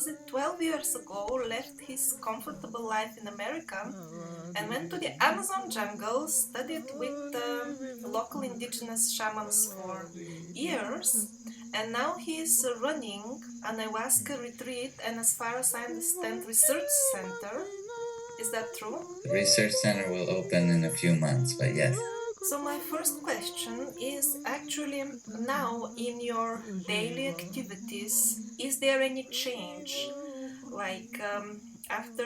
was it 12 years ago, left his comfortable life in America and went to the Amazon jungle, studied with local indigenous shamans for years, and now he's running an ayahuasca retreat and, as far as I understand, research center. Is that true? The research center will open in a few months, but yes. So my first question is actually, now in your daily activities, is there any change? Like after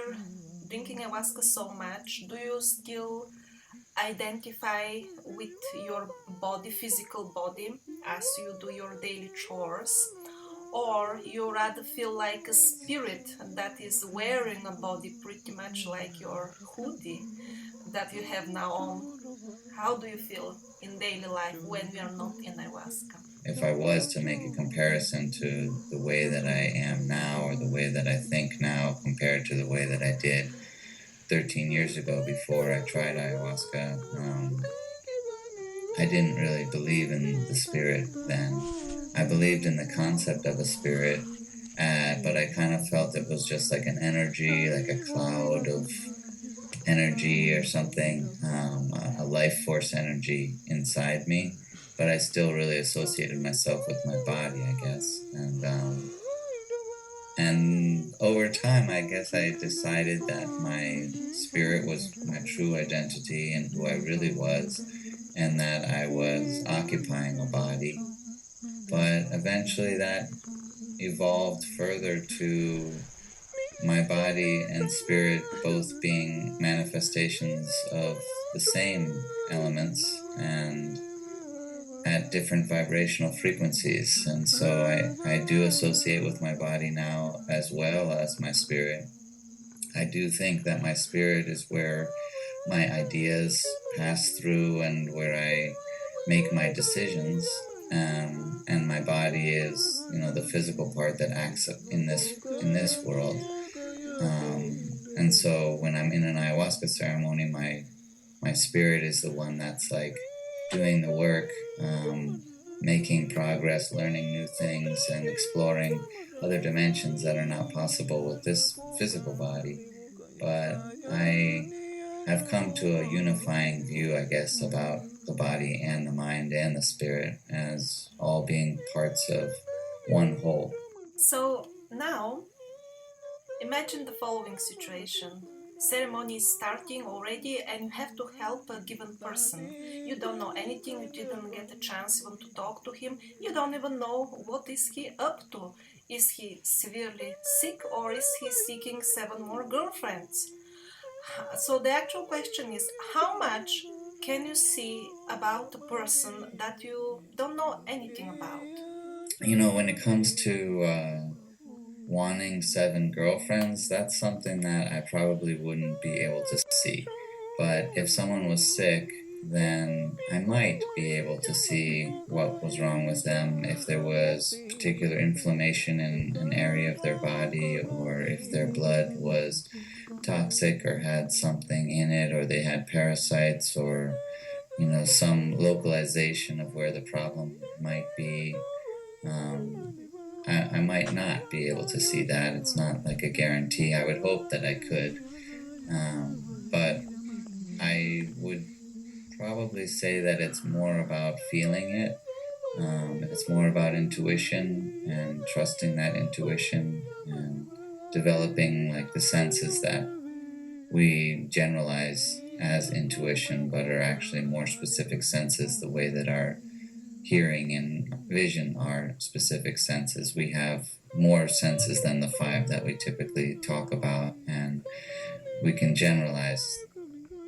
drinking ayahuasca so much, do you still identify with your body, physical body, as you do your daily chores? Or you rather feel like a spirit that is wearing a body, pretty much like your hoodie that you have now on? How do you feel in daily life when we are not in ayahuasca? If I was to make a comparison to the way that I am now or the way that I think now compared to the way that I did 13 years ago before I tried ayahuasca, I didn't really believe in the spirit then. I believed in the concept of a spirit, but I kind of felt it was just like an energy, like a cloud of energy or something, a life force energy inside me. But I still really associated myself with my body, I guess. And over time, I guess I decided that my spirit was my true identity and who I really was, and that I was occupying a body. But eventually that evolved further to my body and spirit both being manifestations of the same elements and at different vibrational frequencies. And so I do associate with my body now as well as my spirit. I do think that my spirit is where my ideas pass through and where I make my decisions. And my body is, the physical part that acts in this world. And so when I'm in an ayahuasca ceremony, my spirit is the one that's like doing the work, making progress, learning new things, and exploring other dimensions that are not possible with this physical body. But I have come to a unifying view, I guess, about the body and the mind and the spirit as all being parts of one whole. So now, imagine the following situation. Ceremony is starting already and you have to help a given person. You don't know anything, you didn't get a chance even to talk to him, you don't even know what is he up to. Is he severely sick or is he seeking 7 more girlfriends? So the actual question is, how much can you see about a person that you don't know anything about? When it comes to wanting 7 girlfriends, that's something that I probably wouldn't be able to see. But if someone was sick, then I might be able to see what was wrong with them, if there was particular inflammation in an area of their body, or if their blood was toxic or had something in it, or they had parasites, or some localization of where the problem might be. I might not be able to see that. It's not like a guarantee. I would hope that I could. But I would probably say that it's more about feeling it. It's more about intuition and trusting that intuition and developing like the senses that we generalize as intuition, but are actually more specific senses, the way that our hearing and vision are specific senses. We have more senses than the 5 that we typically talk about, and we can generalize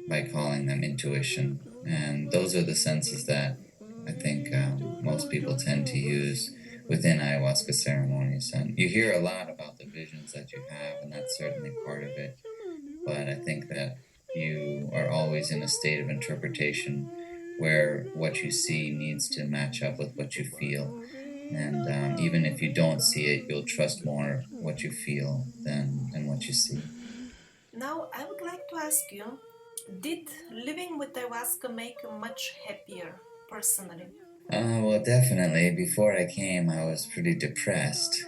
by calling them intuition. And those are the senses that I think most people tend to use within ayahuasca ceremonies. And you hear a lot about the visions that you have, and that's certainly part of it. But I think that you are always in a state of interpretation where what you see needs to match up with what you feel. And even if you don't see it, you'll trust more what you feel than what you see. Now, I would like to ask you, did living with ayahuasca make you much happier personally? Well, definitely. Before I came, I was pretty depressed.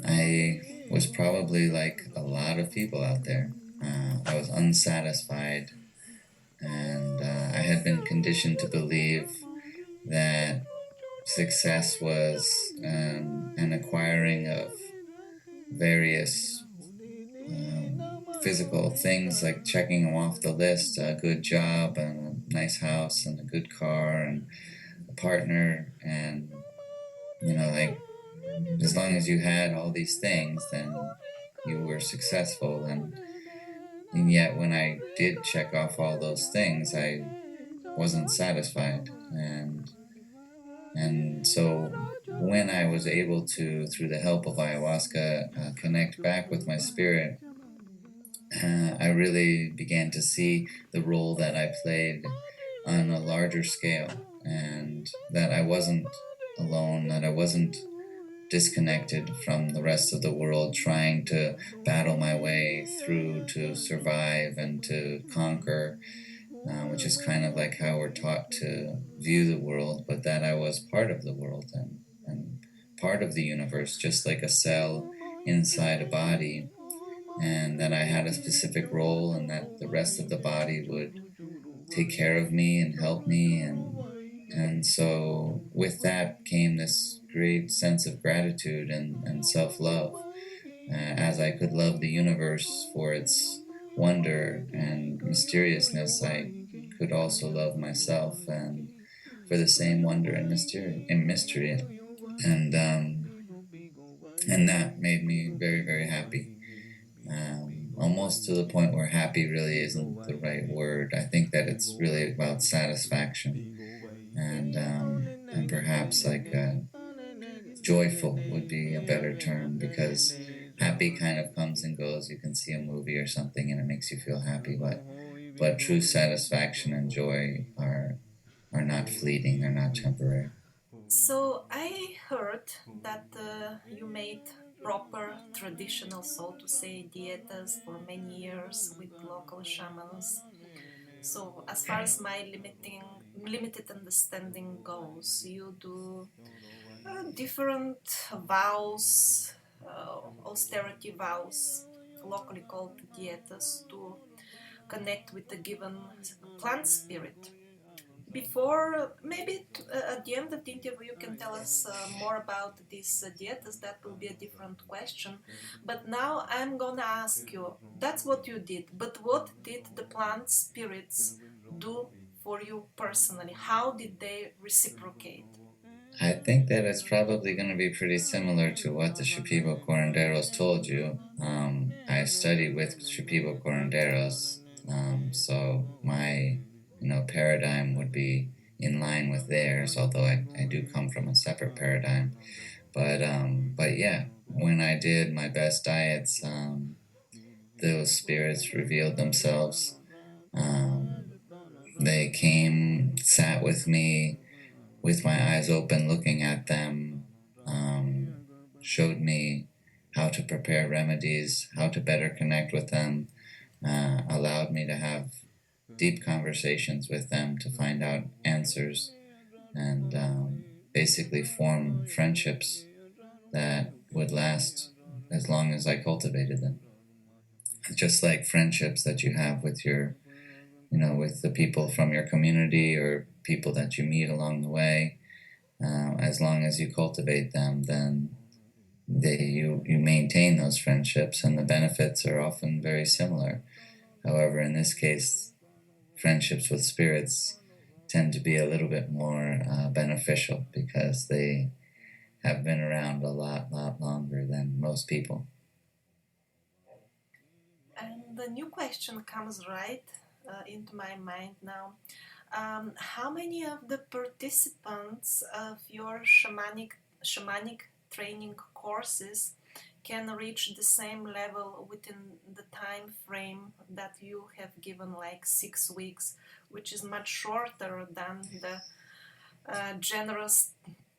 I was probably like a lot of people out there. I was unsatisfied, and I had been conditioned to believe that success was an acquiring of various physical things, like checking them off the list: a good job and a nice house and a good car and a partner, and like, as long as you had all these things, then you were successful. And yet, when I did check off all those things, I wasn't satisfied. And so when I was able to, through the help of ayahuasca, connect back with my spirit, I really began to see the role that I played on a larger scale, and that I wasn't alone, that I wasn't disconnected from the rest of the world, trying to battle my way through to survive and to conquer, which is kind of like how we're taught to view the world, but that I was part of the world, and part of the universe, just like a cell inside a body, and that I had a specific role, and that the rest of the body would take care of me and help me. And so with that came this great sense of gratitude and self-love, as I could love the universe for its wonder and mysteriousness. I could also love myself, and for the same wonder and mystery, and and that made me very, very happy. Almost to the point where happy really isn't the right word. I think that it's really about satisfaction, and perhaps like joyful would be a better term, because happy kind of comes and goes. You can see a movie or something and it makes you feel happy, but true satisfaction and joy are not fleeting. They're not temporary. So I heard that you made proper traditional, so to say, dietas for many years with local shamans. So as far as my limited understanding goes, you do different vows, austerity vows, locally called dietas, to connect with the given plant spirit. Before, maybe at the end of the interview, you can tell us more about these dietas. That will be a different question. But now I'm gonna ask you, that's what you did, but what did the plant spirits do for you personally? How did they reciprocate? I think that it's probably going to be pretty similar to what the Shipibo Curanderos told you. I studied with Shipibo Curanderos, so my paradigm would be in line with theirs, although I do come from a separate paradigm. But yeah, when I did my best diets, those spirits revealed themselves. Um, they came, sat with me with my eyes open, looking at them, showed me how to prepare remedies, how to better connect with them, allowed me to have deep conversations with them to find out answers, and basically form friendships that would last as long as I cultivated them. Just like friendships that you have with with the people from your community or people that you meet along the way. As long as you cultivate them, then you maintain those friendships, and the benefits are often very similar. However, in this case, friendships with spirits tend to be a little bit more beneficial, because they have been around a lot longer than most people. And the new question comes right into my mind now. How many of the participants of your shamanic training courses can reach the same level within the time frame that you have given, like 6 weeks, which is much shorter than the generous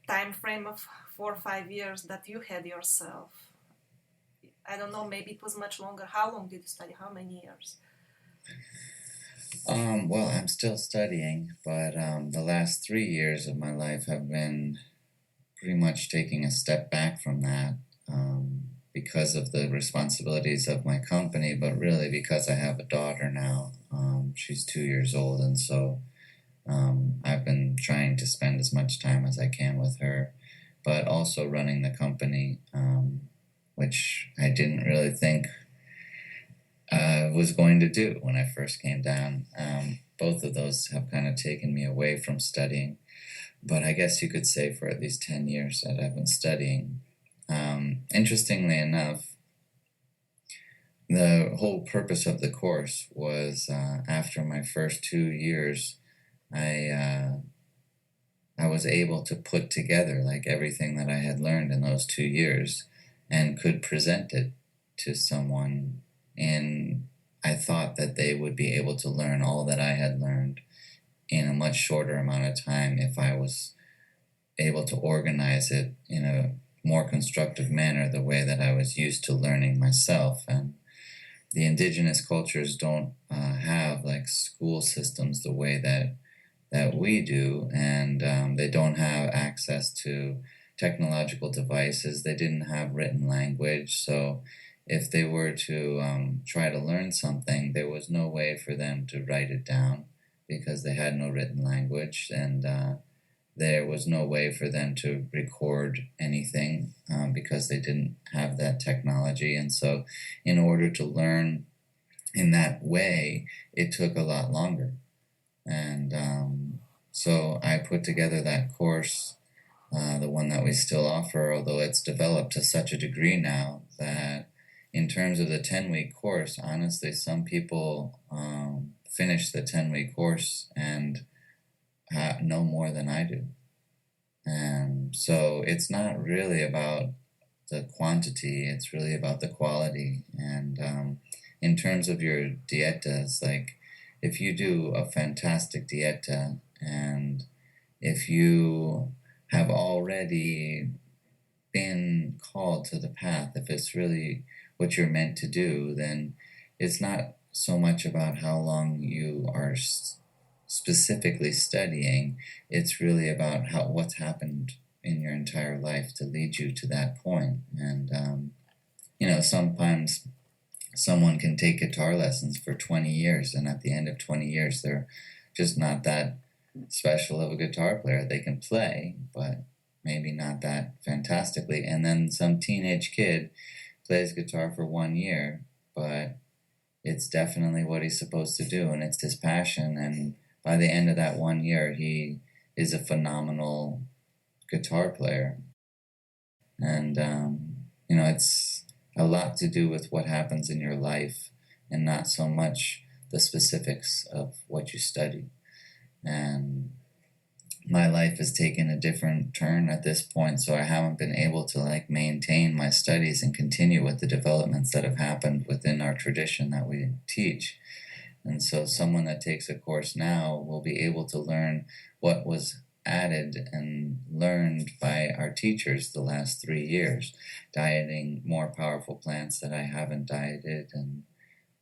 time frame of 4 or 5 years that you had yourself? I don't know, maybe it was much longer. How long did you study? How many years? Well, I'm still studying, but the last 3 years of my life have been pretty much taking a step back from that. because of the responsibilities of my company, but really because I have a daughter now. She's 2 years old, and so I've been trying to spend as much time as I can with her, but also running the company, which I didn't really think I was going to do when I first came down. Both of those have kind of taken me away from studying, but I guess you could say for at least 10 years that I've been studying. Interestingly enough, the whole purpose of the course was after my first 2 years, I I was able to put together like everything that I had learned in those 2 years and could present it to someone. And I thought that they would be able to learn all that I had learned in a much shorter amount of time if I was able to organize it in a more constructive manner, the way that I was used to learning myself. And the indigenous cultures don't have like school systems the way that we do, and they don't have access to technological devices. They didn't have written language, so if they were to try to learn something, there was no way for them to write it down because they had no written language, and there was no way for them to record anything because they didn't have that technology. And so, in order to learn in that way, it took a lot longer. And so I put together that course, the one that we still offer, although it's developed to such a degree now that in terms of the 10-week course, honestly, some people finish the 10-week course and know more than I do. And so it's not really about the quantity, it's really about the quality. And in terms of your dietas, like if you do a fantastic dieta and if you have already been called to the path, if it's really what you're meant to do, then it's not so much about how long you are specifically studying. It's really about what's happened in your entire life to lead you to that point. And sometimes someone can take guitar lessons for 20 years, and at the end of 20 years they're just not that special of a guitar player. They can play, but maybe not that fantastically. And then some teenage kid plays guitar for 1 year, but it's definitely what he's supposed to do, and it's his passion. And by the end of that 1 year, he is a phenomenal guitar player. And, it's a lot to do with what happens in your life and not so much the specifics of what you study. And my life has taken a different turn at this point, so I haven't been able to like maintain my studies and continue with the developments that have happened within our tradition that we teach. And so someone that takes a course now will be able to learn what was added and learned by our teachers the last 3 years, dieting more powerful plants that I haven't dieted, and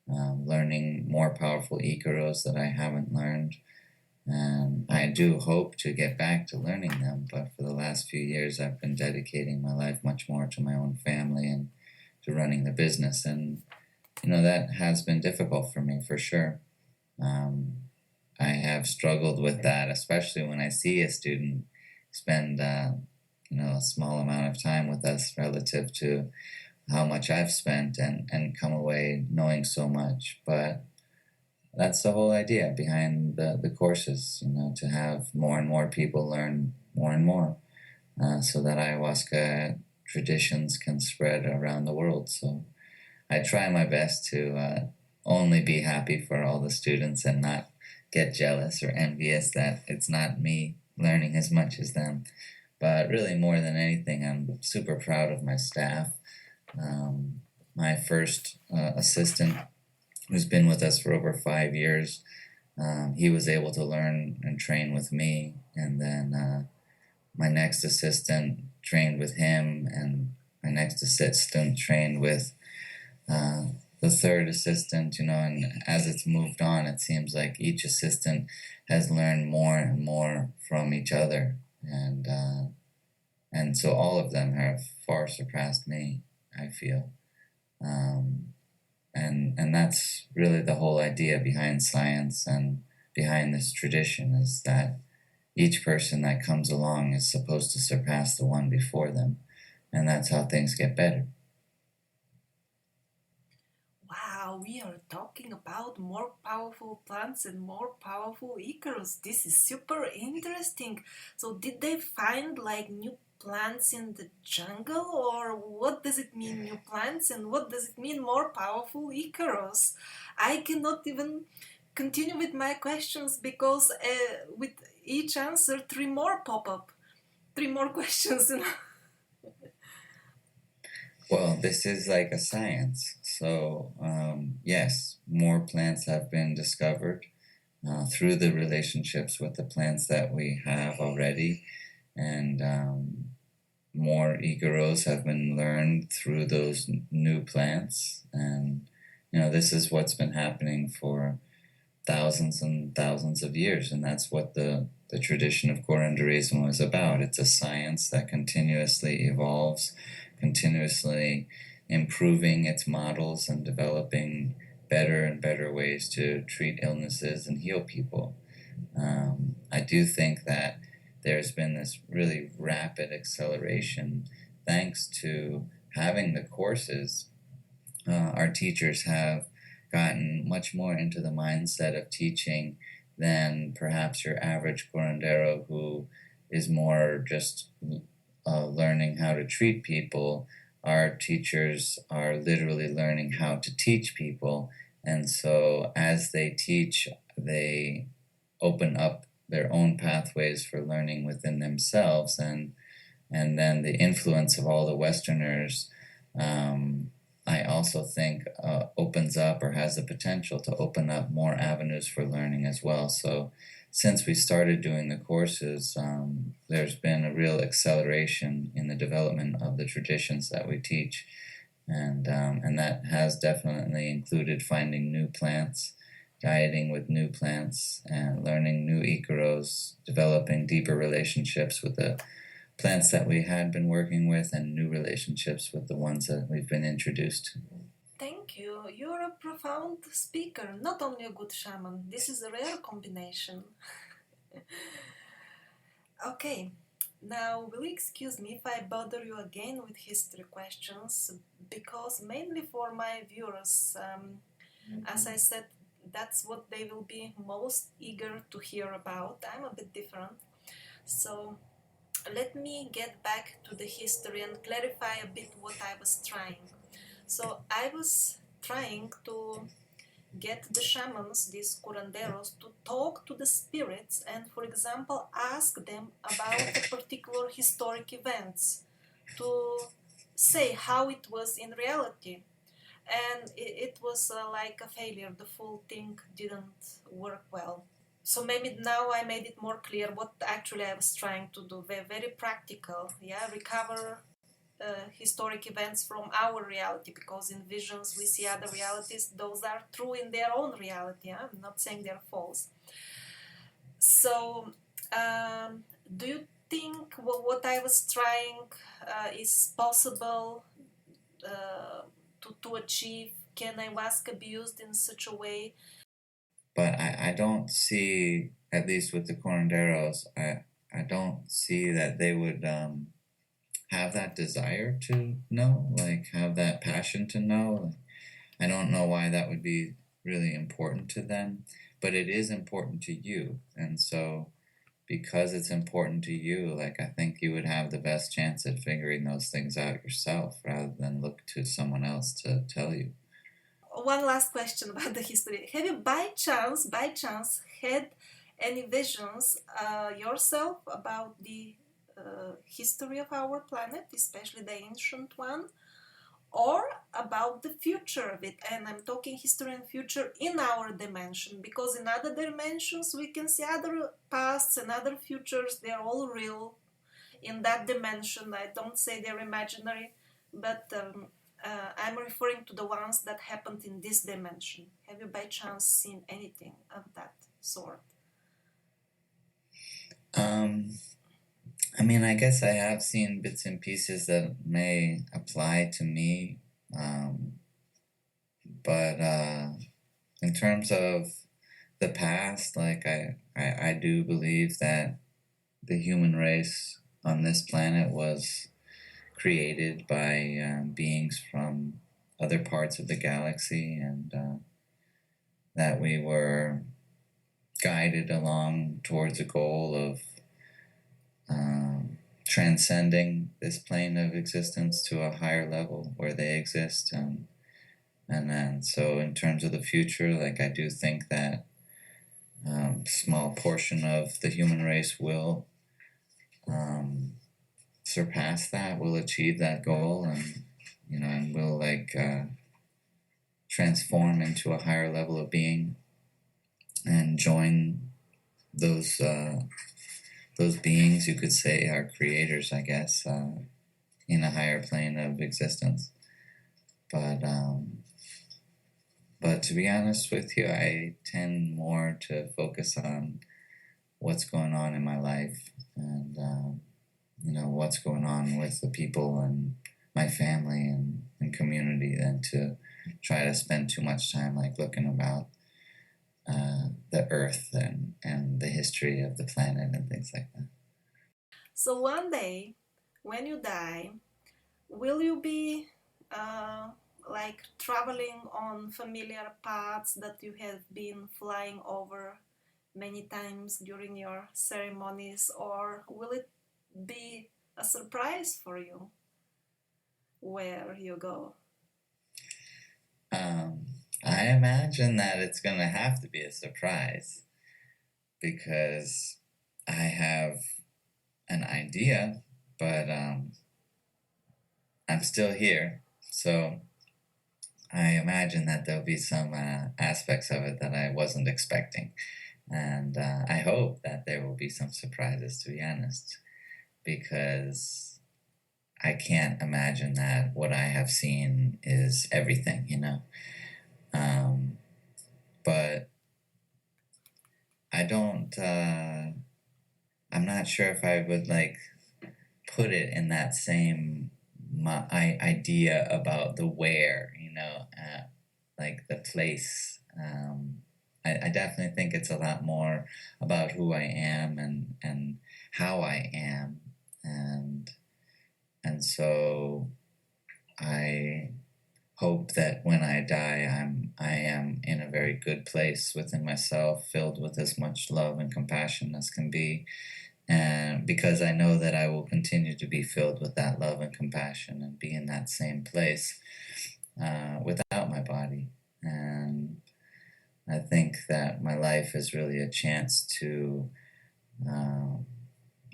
learning more powerful icaros that I haven't learned. And I do hope to get back to learning them, but for the last few years I've been dedicating my life much more to my own family and to running the business. And that has been difficult for me, for sure. I have struggled with that, especially when I see a student spend a small amount of time with us relative to how much I've spent, and come away knowing so much. But that's the whole idea behind the courses, to have more and more people learn more and more, so that ayahuasca traditions can spread around the world. So I try my best to only be happy for all the students and not get jealous or envious that it's not me learning as much as them. But really, more than anything, I'm super proud of my staff. My first assistant, who's been with us for over 5 years, he was able to learn and train with me. And then my next assistant trained with him, and my next assistant trained with the third assistant, and as it's moved on, it seems like each assistant has learned more and more from each other. And so all of them have far surpassed me. I feel. Um, and that's really the whole idea behind science and behind this tradition, is that each person that comes along is supposed to surpass the one before them, and that's how things get better. Wow, we are talking about more powerful plants and more powerful Icarus. This is super interesting. So, did they find like new plants in the jungle, or what does it mean, new plants, and what does it mean, more powerful Icarus? I cannot even continue with my questions because with each answer, three more pop up, three more questions. Well, this is like a science. So, yes, more plants have been discovered through the relationships with the plants that we have already, and more Icaros have been learned through those new plants. And, this is what's been happening for thousands and thousands of years, and that's what the tradition of curanderismo is about. It's a science that continuously evolves, continuously improving its models and developing better and better ways to treat illnesses and heal people. I do think that there's been this really rapid acceleration thanks to having the courses. Our teachers have gotten much more into the mindset of teaching than perhaps your average curandero, who is more just learning how to treat people. Our teachers are literally learning how to teach people, and so as they teach, they open up their own pathways for learning within themselves, and then the influence of all the Westerners, I also think, opens up or has the potential to open up more avenues for learning as well. So, since we started doing the courses, there's been a real acceleration in the development of the traditions that we teach, and that has definitely included finding new plants, dieting with new plants, and learning new icaros, developing deeper relationships with the plants that we had been working with, and new relationships with the ones that we've been introduced to. Thank you. You're a profound speaker, not only a good shaman. This is a rare combination. Okay, now will you excuse me if I bother you again with history questions? Because mainly for my viewers, as I said, that's what they will be most eager to hear about. I'm a bit different. So let me get back to the history and clarify a bit what I was trying. So I was trying to get the shamans, these curanderos, to talk to the spirits and, for example, ask them about the particular historic events, to say how it was in reality. And it was like a failure. The full thing didn't work well. So maybe now I made it more clear what actually I was trying to do. Very practical, yeah, recover historic events from our reality, because in visions we see other realities. Those are true in their own reality. I'm not saying they're false. So, do you think what I was trying is possible to achieve? Can ayahuasca be used in such a way? But I don't see, at least with the curanderos, I don't see that they would have that desire to know, like have that passion to know. I don't know why that would be really important to them, but it is important to you. And so, because it's important to you, like, I think you would have the best chance at figuring those things out yourself rather than look to someone else to tell you. One last question about the history. Have you by chance, had any visions yourself about the history of our planet, especially the ancient one, or about the future of it? And I'm talking history and future in our dimension, because in other dimensions we can see other pasts and other futures. They're all real in that dimension. I don't say they're imaginary, but I'm referring to the ones that happened in this dimension. Have you by chance seen anything of that sort? Um, I mean, I guess I have seen bits and pieces that may apply to me, um, but in terms of the past, like I do believe that the human race on this planet was created by beings from other parts of the galaxy, and that we were guided along towards a goal of transcending this plane of existence to a higher level where they exist. And then, so in terms of the future, like I do think that small portion of the human race will um, surpass that, will achieve that goal, and and will transform into a higher level of being and join those those beings you could say are creators, I guess, in a higher plane of existence. But but to be honest with you, I tend more to focus on what's going on in my life, and what's going on with the people and my family and community, than to try to spend too much time like looking about the earth and the history of the planet and things like that. So one day, when you die, will you be like traveling on familiar paths that you have been flying over many times during your ceremonies, or will it be a surprise for you where you go? Um, I imagine that it's going to have to be a surprise because I have an idea, but I'm still here. So I imagine that there'll be some aspects of it that I wasn't expecting. And I hope that there will be some surprises, to be honest, because I can't imagine that what I have seen is everything. Um, but I don't, I'm not sure if I would like put it in that same idea about the where, like the place. I definitely think it's a lot more about who I am and how I am, and so I hope that when I die, I am in a very good place within myself, filled with as much love and compassion as can be, and because I know that I will continue to be filled with that love and compassion and be in that same place without my body. And I think that my life is really a chance to, uh,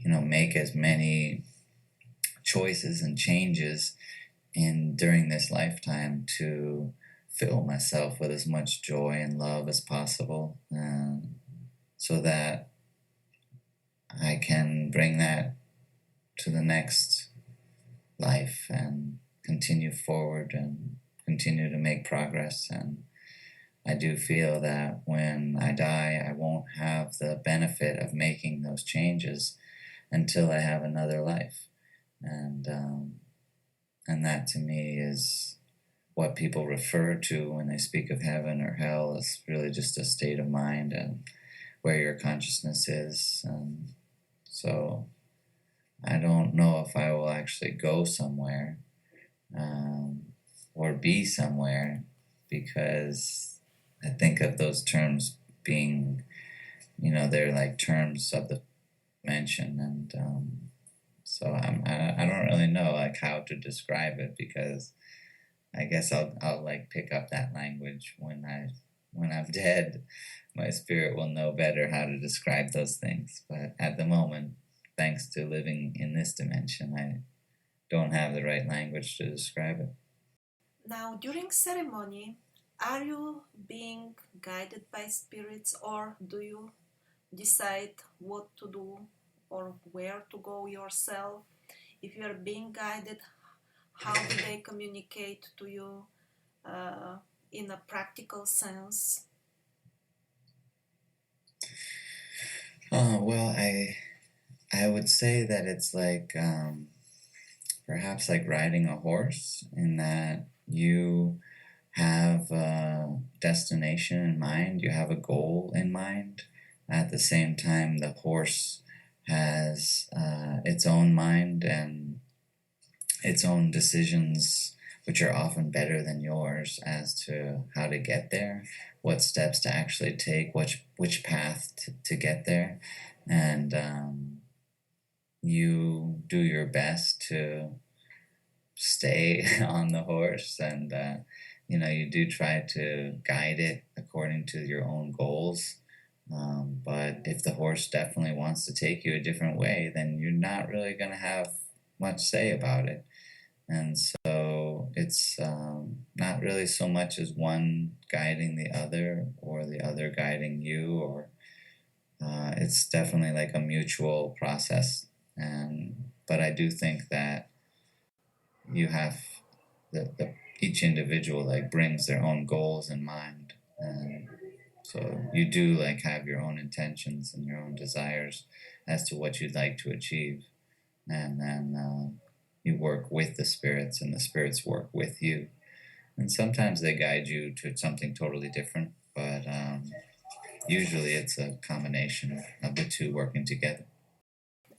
make as many choices and changes in during this lifetime to fill myself with as much joy and love as possible, so that I can bring that to the next life and continue forward and continue to make progress. And I do feel that when I die, I won't have the benefit of making those changes until I have another life. And that to me is what people refer to when they speak of heaven or hell, is really just a state of mind and where your consciousness is. And so I don't know if I will actually go somewhere, or be somewhere, because I think of those terms being, they're like terms of the dimension, and so I don't really know like how to describe it, because I guess I'll like pick up that language when I'm dead. My spirit will know better how to describe those things. But at the moment, thanks to living in this dimension, I don't have the right language to describe it. Now, during ceremony, are you being guided by spirits, or do you decide what to do or where to go yourself? If you are being guided, how do they communicate to you uh, in a practical sense? Well, I would say that it's like perhaps like riding a horse, in that you have a destination in mind, you have a goal in mind. At the same time, the horse has its own mind and its own decisions, which are often better than yours, as to how to get there, what steps to actually take, which path to get there, and you do your best to stay on the horse, and you do try to guide it according to your own goals. But if the horse definitely wants to take you a different way, then you're not really going to have much say about it. And so it's not really so much as one guiding the other or the other guiding you, or it's definitely like a mutual process. And but I do think that you have each individual like brings their own goals in mind, and so you do like have your own intentions and your own desires as to what you'd like to achieve, and then you work with the spirits and the spirits work with you, and sometimes they guide you to something totally different, but usually it's a combination of the two working together.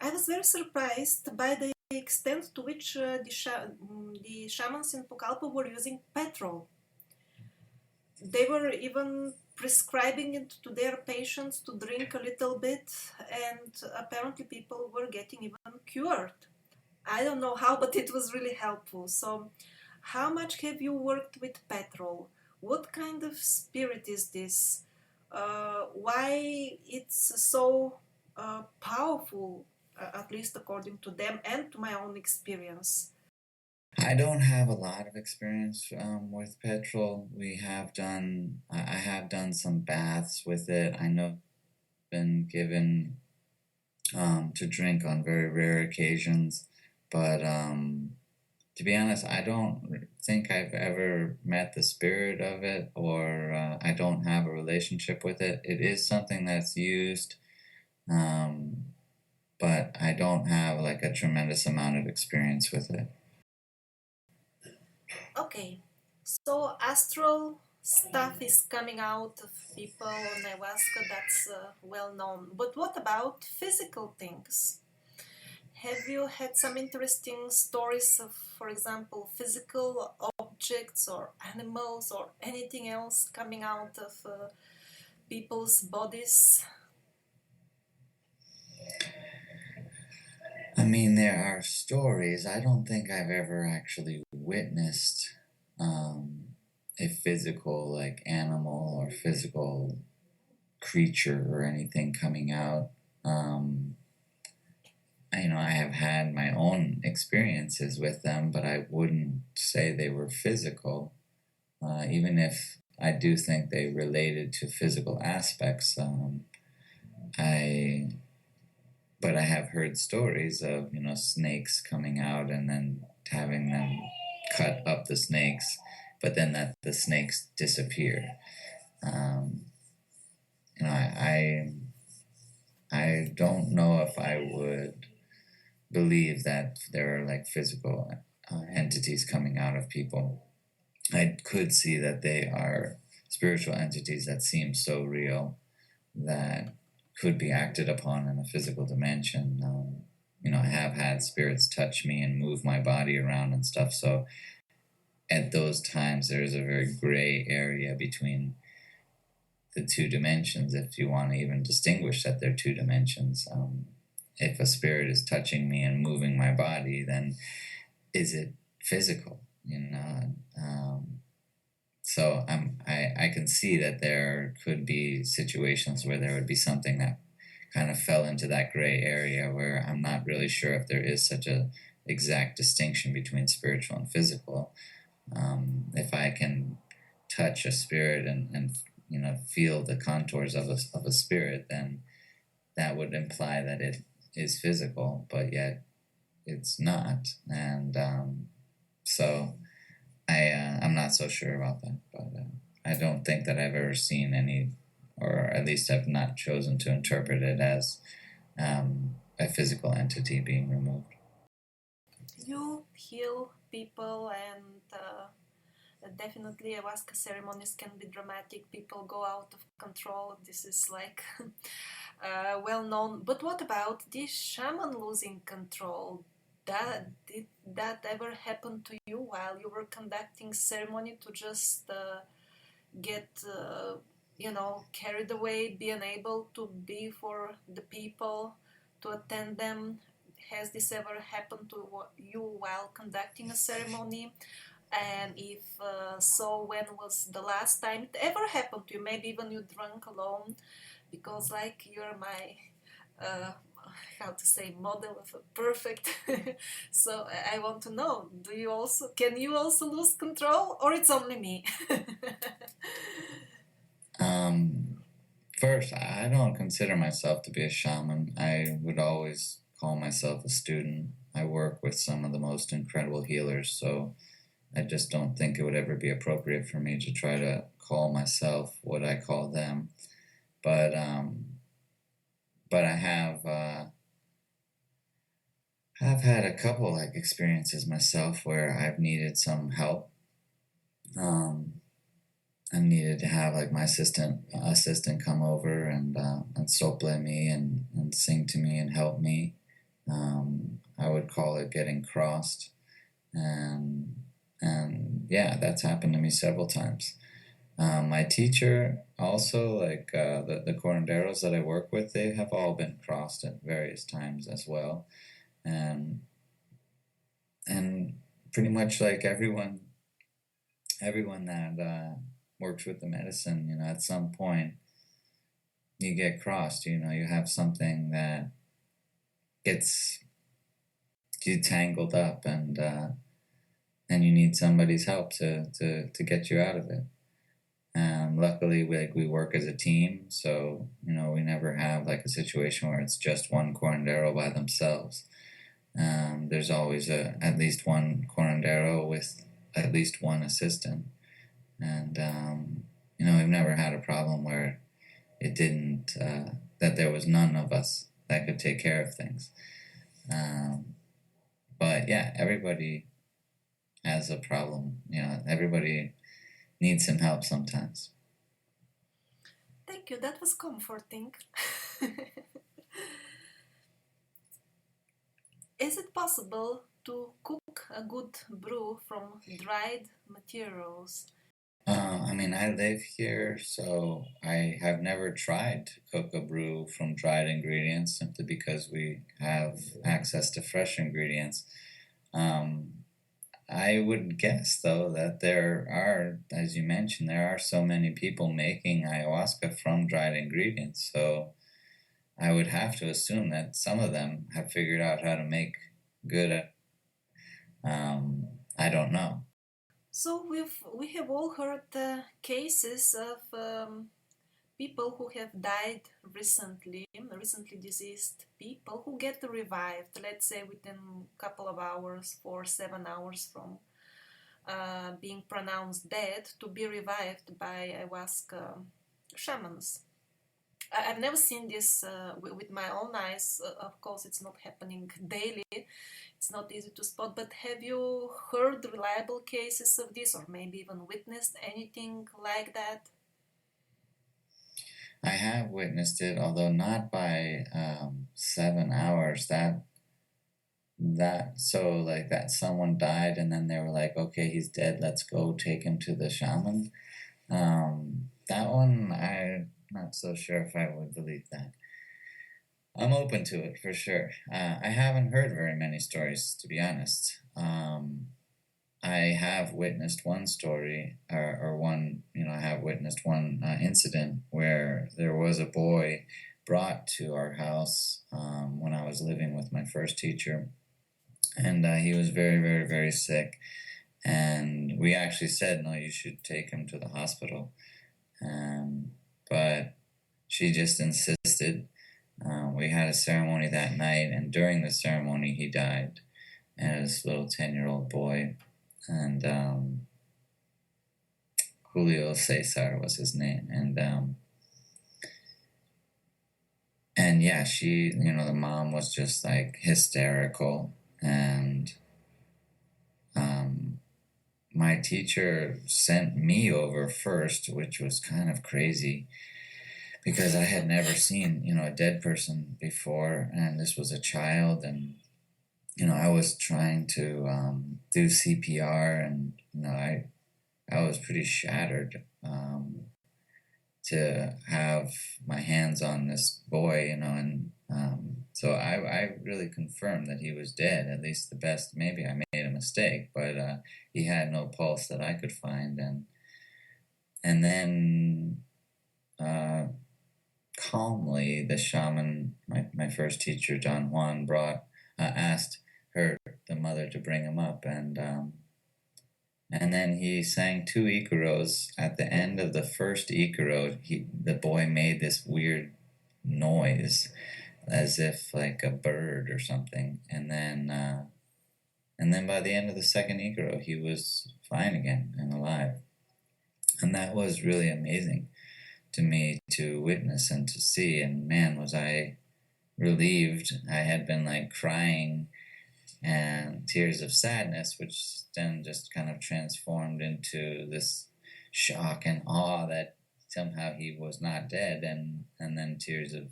I was very surprised by the extent to which the shamans in Pucallpa were using petrol. They were even prescribing it to their patients to drink a little bit, and apparently people were getting even cured. I don't know how, but it was really helpful. So, how much have you worked with Petrol? What kind of spirit is this? Why it's so powerful, at least according to them and to my own experience? I don't have a lot of experience with petrol. I have done some baths with it. I know I've been given to drink on very rare occasions, but to be honest, I don't think I've ever met the spirit of it, or I don't have a relationship with it. It is something that's used, um, but I don't have like a tremendous amount of experience with it. Okay, so astral stuff is coming out of people on ayahuasca, that's well known. But what about physical things? Have you had some interesting stories of, for example, physical objects or animals or anything else coming out of people's bodies? I mean, there are stories. I don't think I've ever actually witnessed um, a physical, like, animal or physical creature or anything coming out. I have had my own experiences with them, but I wouldn't say they were physical, even if I do think they related to physical aspects. I But I have heard stories of, snakes coming out and then having them cut up the snakes, but then that the snakes disappear. Um, I don't know if I would believe that there are like physical entities coming out of people. I could see that they are spiritual entities that seem so real that could be acted upon in a physical dimension. I have had spirits touch me and move my body around and stuff. So at those times, there is a very gray area between the two dimensions, if you want to even distinguish that they're two dimensions. If a spirit is touching me and moving my body, then is it physical? So I can see that there could be situations where there would be something that kind of fell into that gray area, where I'm not really sure if there is such a exact distinction between spiritual and physical. If I can touch a spirit and feel the contours of a spirit, then that would imply that it is physical, but yet it's not. And so I'm not so sure about that, but I don't think that I've ever seen any, or at least I've not chosen to interpret it as a physical entity being removed. You heal people, and definitely ayahuasca ceremonies can be dramatic. People go out of control. This is like well known. But what about this shaman losing control? Did that ever happen to you while you were conducting ceremony, to just get carried away, be unable to be for the people, to attend them? Has this ever happened to you while conducting a ceremony? And if so, when was the last time it ever happened to you? Maybe even you drank alone, because like you're my uh, how to say, model of a perfect. So I want to know, can you also lose control, or it's only me? Um, First, I don't consider myself to be a shaman. I would always call myself a student. I work with some of the most incredible healers, so I just don't think it would ever be appropriate for me to try to call myself what I call them. But but I've had a couple like experiences myself where I've needed some help. Um, I needed to have like my assistant come over and sople me and sing to me and help me. I would call it getting crossed, and yeah, that's happened to me several times. My teacher also, like the curanderos that I work with, they have all been crossed at various times as well, and and pretty much like everyone that works with the medicine, at some point you get crossed. You have something that gets you tangled up, and you need somebody's help to get you out of it. Luckily, we work as a team, so we never have like a situation where it's just one curandero by themselves. There's always at least one curandero with at least one assistant, and we've never had a problem where it didn't that there was none of us that could take care of things. But yeah, everybody has a problem. Everybody needs some help sometimes. Thank you, that was comforting. Is it possible to cook a good brew from dried materials? I mean, I live here, so I have never tried to cook a brew from dried ingredients simply because we have access to fresh ingredients. Um, I would guess, though, that there are, as you mentioned, there are so many people making ayahuasca from dried ingredients. So I would have to assume that some of them have figured out how to make good. I don't know. So we have all heard cases of people who have died recently deceased people who get revived, let's say within a couple of hours, 4 7 hours from being pronounced dead, to be revived by ayahuasca shamans. I've never seen this with my own eyes. Of course, it's not happening daily. It's not easy to spot. But have you heard reliable cases of this, or maybe even witnessed anything like that? I have witnessed it, although not by 7 hours. That so like that someone died and then they were like, okay, he's dead. Let's go take him to the shaman. That one, I'm not so sure if I would believe that. I'm open to it for sure. I haven't heard very many stories, to be honest. I have witnessed one story, or one, I have witnessed one incident where there was a boy brought to our house when I was living with my first teacher, and he was very, very, very sick. And we actually said, no, you should take him to the hospital. But she just insisted. We had a ceremony that night, and during the ceremony, he died. And this little 10-year-old boy, and Julio Cesar was his name, and and yeah, she, the mom was just like hysterical. And um, my teacher sent me over first, which was kind of crazy because I had never seen, a dead person before, and this was a child. And I was trying to do CPR, and I was pretty shattered to have my hands on this boy, and so I really confirmed that he was dead. At least the best. Maybe I made a mistake, but he had no pulse that I could find, and then calmly the shaman, my first teacher, Don Juan, asked her, the mother, to bring him up, and then he sang two ikaros. At the end of the first ikaro, the boy made this weird noise, as if like a bird or something. And then by the end of the second ikaro, he was fine again and alive. And that was really amazing to me to witness and to see. And man, was I relieved. I had been like crying and tears of sadness, which then just kind of transformed into this shock and awe that somehow he was not dead, and then tears of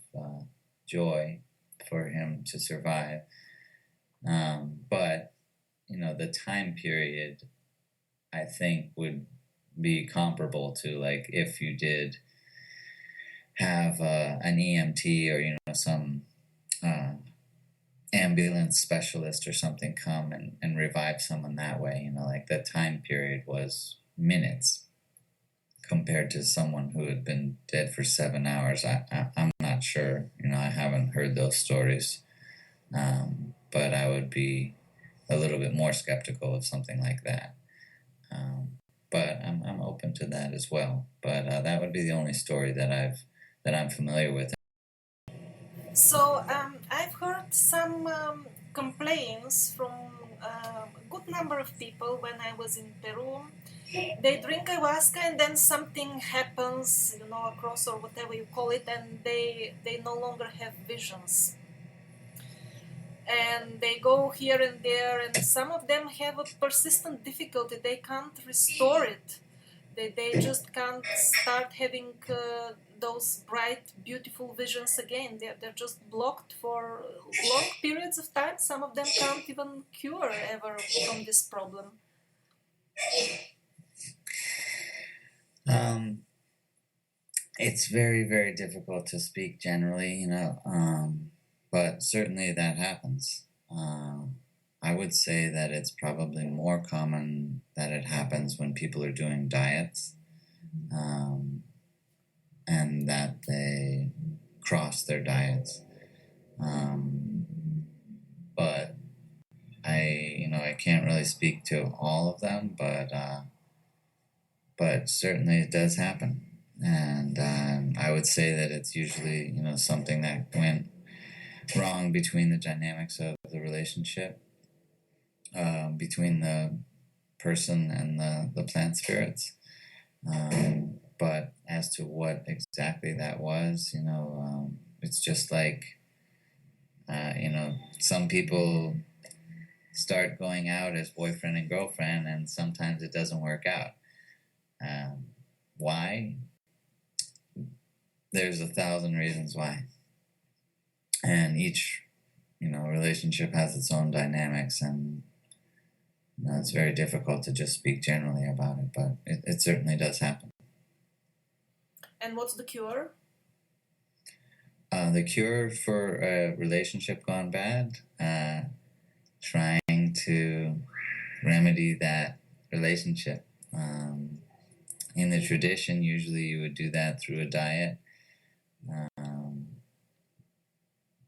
joy for him to survive. But the time period, I think, would be comparable to like if you did have an EMT or some ambulance specialist or something come and revive someone that way. Like the time period was minutes compared to someone who had been dead for 7 hours. I'm not sure. I haven't heard those stories, but I would be a little bit more skeptical of something like that. But I'm open to that as well. But that would be the only story that I'm familiar with. So I've heard some complaints from a good number of people when I was in Peru. They drink ayahuasca and then something happens, across or whatever you call it, and they no longer have visions. And they go here and there, and some of them have a persistent difficulty. They can't restore it. They just can't start having those bright, beautiful visions again. They're just blocked for long periods of time. Some of them can't even cure ever from this problem. It's very, very difficult to speak generally, but certainly that happens. I would say that it's probably more common that it happens when people are doing diets, and that they cross their diets. But I can't really speak to all of them, but certainly it does happen. And I would say that it's usually, something that went wrong between the dynamics of the relationship, between the person and the plant spirits. But as to what exactly that was, it's just like, some people start going out as boyfriend and girlfriend, and sometimes it doesn't work out. Why? There's 1,000 reasons why. And each, relationship has its own dynamics, and it's very difficult to just speak generally about it, but it certainly does happen. And what's the cure? The cure for a relationship gone bad, trying to remedy that relationship. In the tradition, usually you would do that through a diet.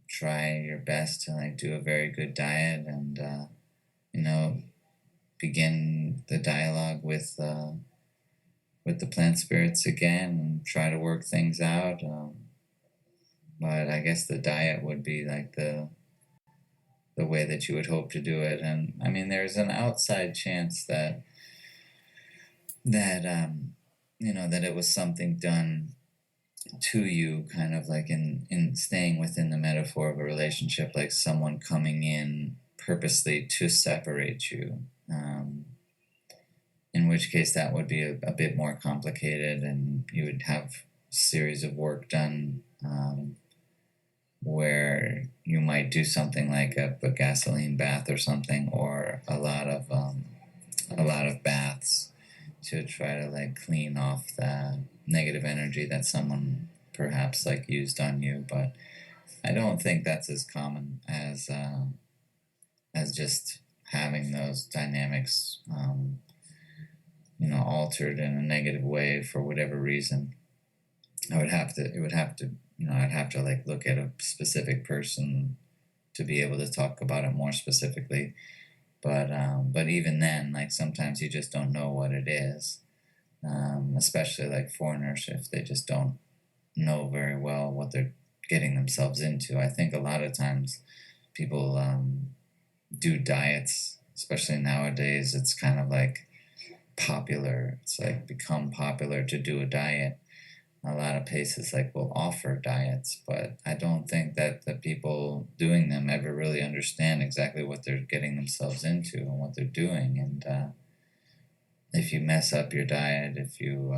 Try your best to like do a very good diet, and begin the dialogue with the plant spirits again, and try to work things out. But I guess the diet would be like the way that you would hope to do it. And I mean, there's an outside chance that that it was something done to you, kind of like in staying within the metaphor of a relationship, like someone coming in purposely to separate you. In which case that would be a bit more complicated, and you would have a series of work done where you might do something like a gasoline bath or something, or a lot of baths to try to like clean off the negative energy that someone perhaps like used on you. But I don't think that's as common as just having those dynamics altered in a negative way for whatever reason. I'd have to like look at a specific person to be able to talk about it more specifically. But even then, like sometimes you just don't know what it is, especially like foreigners, if they just don't know very well what they're getting themselves into. I think a lot of times people do diets, especially nowadays. It's kind of like popular. It's like become popular to do a diet. A lot of places like will offer diets, but I don't think that the people doing them ever really understand exactly what they're getting themselves into and what they're doing. And if you mess up your diet, if you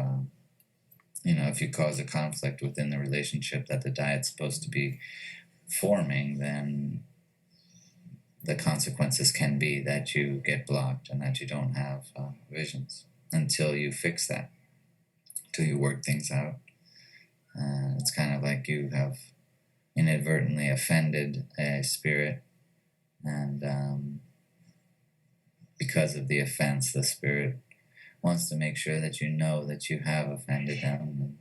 cause a conflict within the relationship that the diet's supposed to be forming, then the consequences can be that you get blocked and that you don't have visions until you fix that, until you work things out. It's kind of like you have inadvertently offended a spirit, and because of the offense, the spirit wants to make sure that you know that you have offended them, and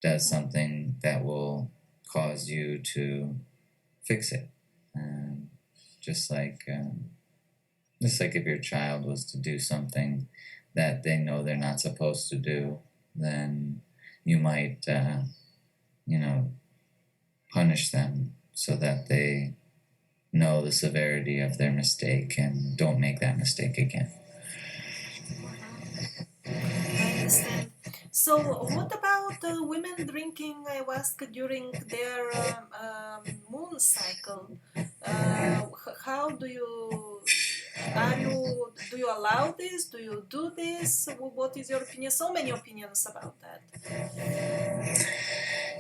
does something that will cause you to fix it. And just like if your child was to do something that they know they're not supposed to do, then you might punish them so that they know the severity of their mistake and don't make that mistake again. I understand. So, what about women drinking ayahuasca during their moon cycle? How do you do you allow this? Do you do this? What is your opinion? So many opinions about that.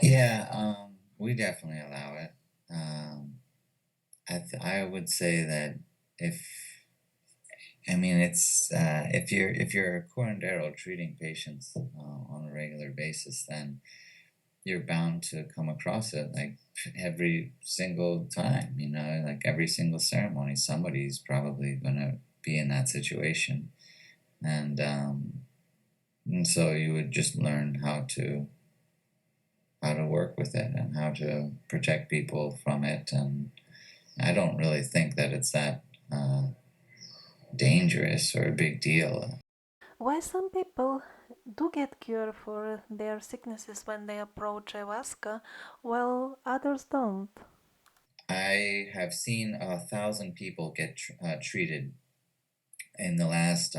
Yeah, we definitely allow it. I would say that if it's if you're a curandero treating patients on a regular basis, then you're bound to come across it like every single time. Like every single ceremony, somebody's probably gonna be in that situation, and so you would just learn how to work with it and how to protect people from it. And I don't really think that it's that dangerous or a big deal. Why some people do get cure for their sicknesses when they approach ayahuasca, while others don't? I have seen 1,000 people get treated in the last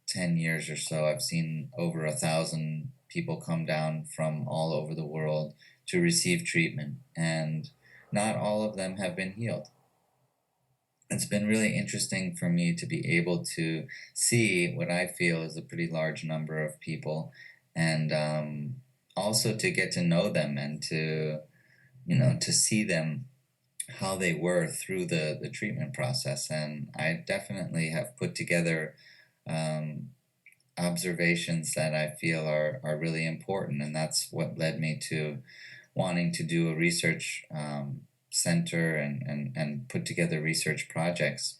10 years or so. I've seen over 1,000 people come down from all over the world to receive treatment, and not all of them have been healed. It's been really interesting for me to be able to see what I feel is a pretty large number of people, and also to get to know them and to see them how they were through the treatment process. And I definitely have put together um, observations that I feel are really important, and that's what led me to wanting to do a research center and put together research projects,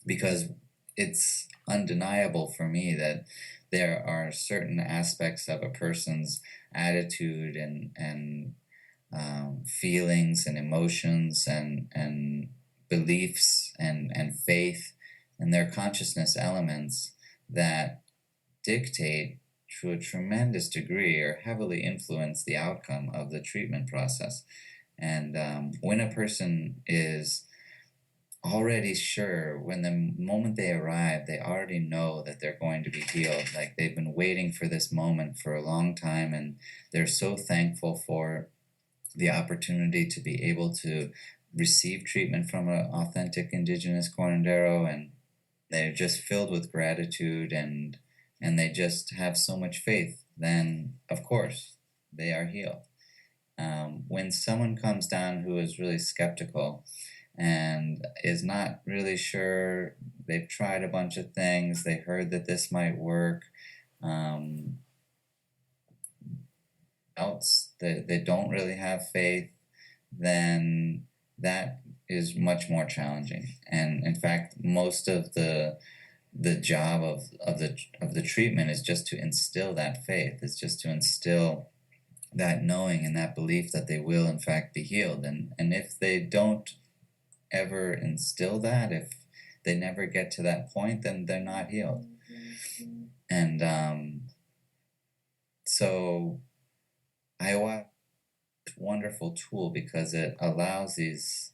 because it's undeniable for me that there are certain aspects of a person's attitude and feelings and emotions and beliefs and faith and their consciousness elements that dictate to a tremendous degree or heavily influence the outcome of the treatment process. And when a person is already sure when the moment they arrive, they already know that they're going to be healed. Like they've been waiting for this moment for a long time, and they're so thankful for the opportunity to be able to receive treatment from an authentic indigenous curandero, and they're just filled with gratitude, and they just have so much faith. Then of course they are healed. When someone comes down who is really skeptical and is not really sure, they've tried a bunch of things, they heard that this might work, um, else they don't really have faith, then that is much more challenging. And in fact, most of the job of the treatment is just to instill that faith. It's just to instill that knowing and that belief that they will in fact be healed. And if they don't ever instill that, if they never get to that point, then they're not healed. And so ayahuasca is a wonderful tool because it allows these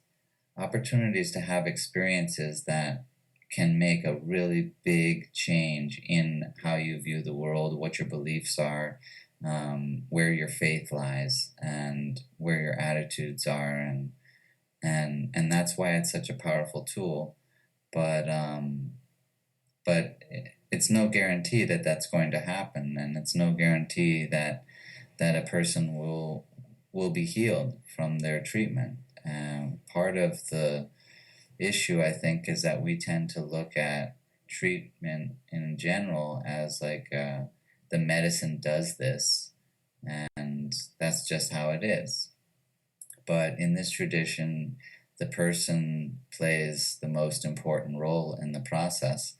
opportunities to have experiences that can make a really big change in how you view the world, what your beliefs are, where your faith lies, and where your attitudes are, and that's why it's such a powerful tool. But it's no guarantee that that's going to happen, and it's no guarantee that a person will be healed from their treatment. Part of the issue, I think, is that we tend to look at treatment in general as like the medicine does this, and that's just how it is. But in this tradition, the person plays the most important role in the process,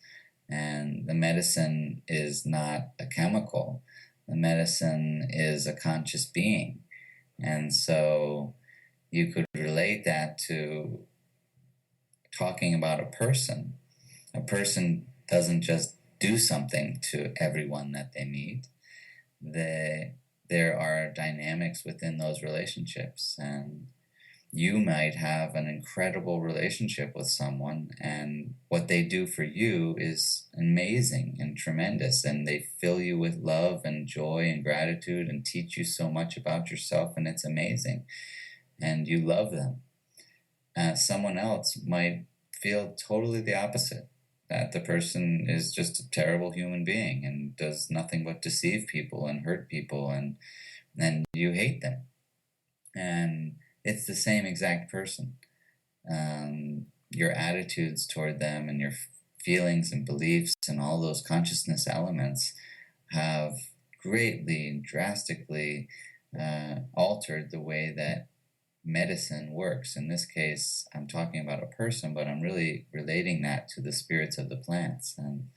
and the medicine is not a chemical. The medicine is a conscious being. And so you could relate that to talking about a person. A person doesn't just do something to everyone that they meet. There are dynamics within those relationships, and you might have an incredible relationship with someone, and what they do for you is amazing and tremendous, and they fill you with love and joy and gratitude and teach you so much about yourself, and it's amazing, and you love them. Someone else might feel totally the opposite, that the person is just a terrible human being and does nothing but deceive people and hurt people, and you hate them. And it's the same exact person. Your attitudes toward them and your feelings and beliefs and all those consciousness elements have greatly and drastically altered the way that medicine works. In this case, I'm talking about a person, but I'm really relating that to the spirits of the plants. And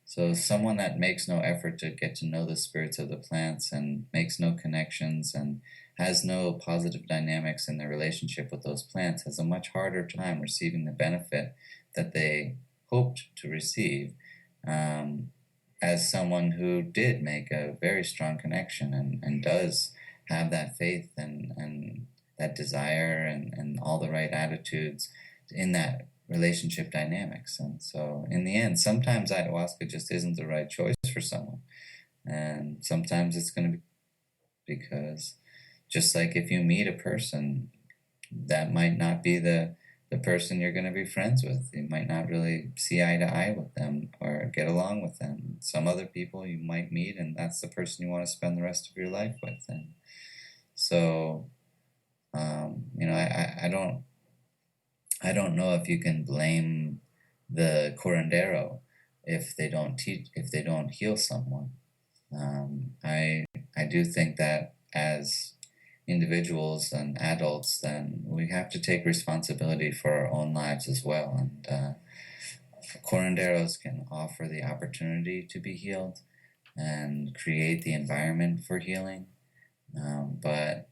so someone that makes no effort to get to know the spirits of the plants and makes no connections and has no positive dynamics in their relationship with those plants has a much harder time receiving the benefit that they hoped to receive, as someone who did make a very strong connection and does have that faith and that desire and all the right attitudes in that relationship dynamics. And so in the end, sometimes ayahuasca just isn't the right choice for someone. And sometimes it's going to be, because just like if you meet a person, that might not be the person you're going to be friends with. You might not really see eye to eye with them or get along with them. Some other people you might meet, and that's the person you want to spend the rest of your life with. And so, I don't know if you can blame the curandero if they don't heal someone. I do think that as individuals and adults, then we have to take responsibility for our own lives as well. And curanderos can offer the opportunity to be healed and create the environment for healing, but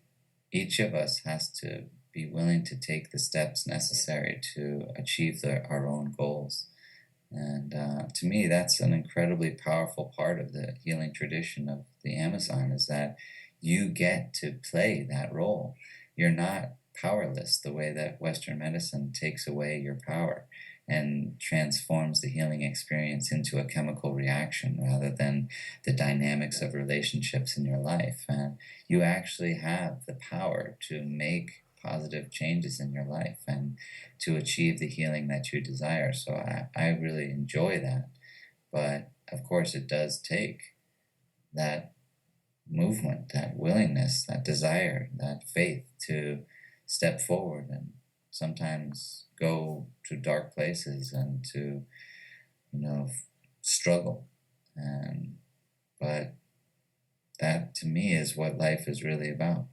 each of us has to be willing to take the steps necessary to achieve our own goals. And to me, that's an incredibly powerful part of the healing tradition of the Amazon, is that you get to play that role. You're not powerless, the way that Western medicine takes away your power and transforms the healing experience into a chemical reaction rather than the dynamics of relationships in your life. And you actually have the power to make positive changes in your life and to achieve the healing that you desire. So I really enjoy that. But of course, it does take that movement, that willingness, that desire, that faith to step forward and sometimes go to dark places and to, struggle. And but that to me is what life is really about.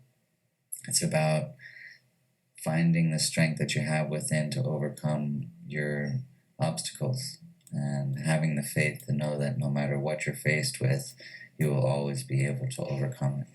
It's about finding the strength that you have within to overcome your obstacles and having the faith to know that no matter what you're faced with, you will always be able to overcome it.